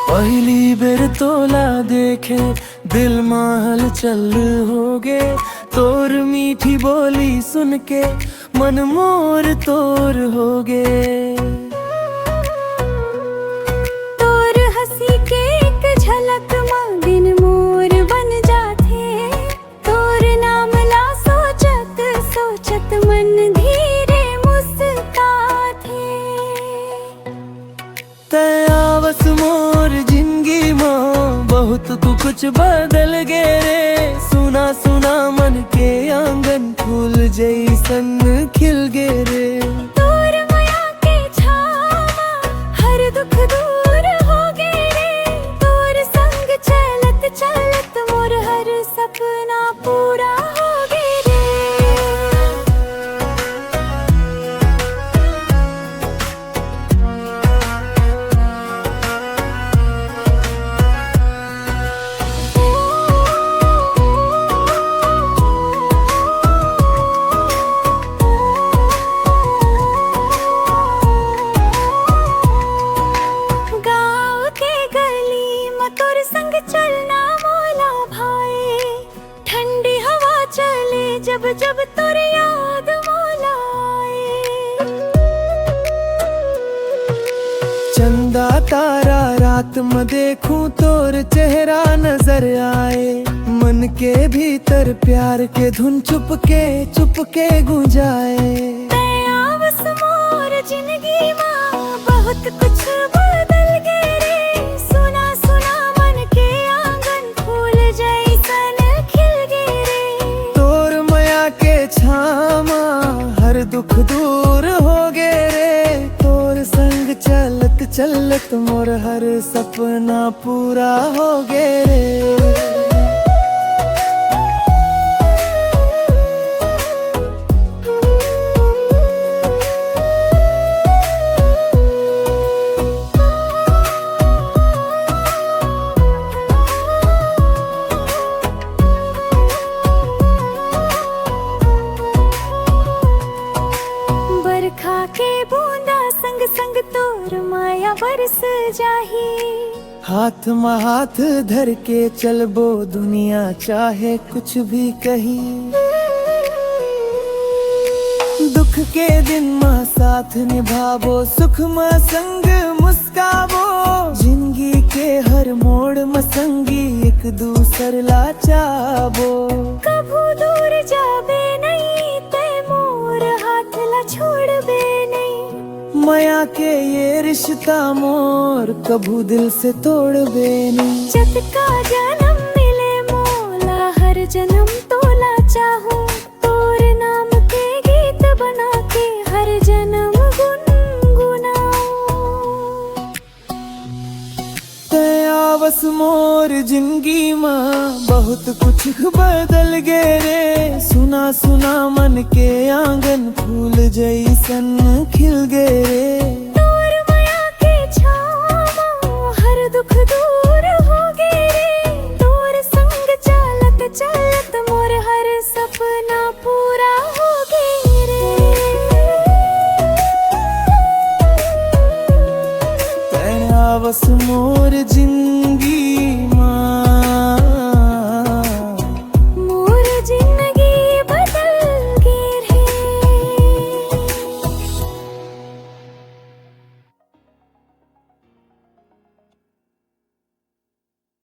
पहली बेर तोला देखे दिल महल चल होगे। तोर मीठी बोली सुन के मन मोर तोर होगे। तोर हंसी के एक झलक मां दिन मोर बन जाथे। तोर नाम ला सोचत सोचत मन धीरे मुस्काथे। तयावस मोर जिंदगी मां बहुत तू कुछ बदल गे रे। सुना सुना मन के आंगन फूल जैसन खिल गे रे। तोर माया के छावा हर दुख दूर हो गे रे। तोर संग चलत चलत मोर हर सपना पूरा हो गे रे। तोर संग चलना मोला भाए। ठंडी हवा चले जब जब तोर याद मोला आए। चंदा तारा रात में देखूं तोर चेहरा नजर आए। मन के भीतर प्यार के धुन चुपके गुंजाए। तयावस मोर जिंदगी मां बहुत कुछ बदल गे रे। सुना सुना मन के आंगन फूल जैसन खिल गे रे। तोर माया के छामा हर दुख दूर हो गे रे। तोर संग चलत चलत मोर हर सपना पूरा हो गे रे। बरखा के बूंदा संग संग तोर माया बरस जाही। हाथ में हाथ धर के चलबो दुनिया चाहे कुछ भी कही। दुख के दिन में साथ निभाबो सुख में संग मुस्काबो। जिंदगी के हर मोड़ में संगी एक दूसर ला चाबो। कभू दूर जाबे नहीं ते मोर हाथ ला छोड़बे नहीं। माया के ये रिश्ता मोर कभू दिल से तोड़बे नहीं। जत का जन्म मिले मोला हर जन्म तोला चाहूं। तोर नाम के गीत बना के हर जन्म गुनगुनाऊं। तयावस मोर जिंदगी मां बहुत कुछ बदल गे रे। सुना सुना मन के आंगन फूल जैसन खिल गे रे। तोर माया के छावा हर दुख दूर हो गे रे। तोर संग चलत चलत मोर हर सपना पूरा हो गे रे। तयावस मोर जिंदगी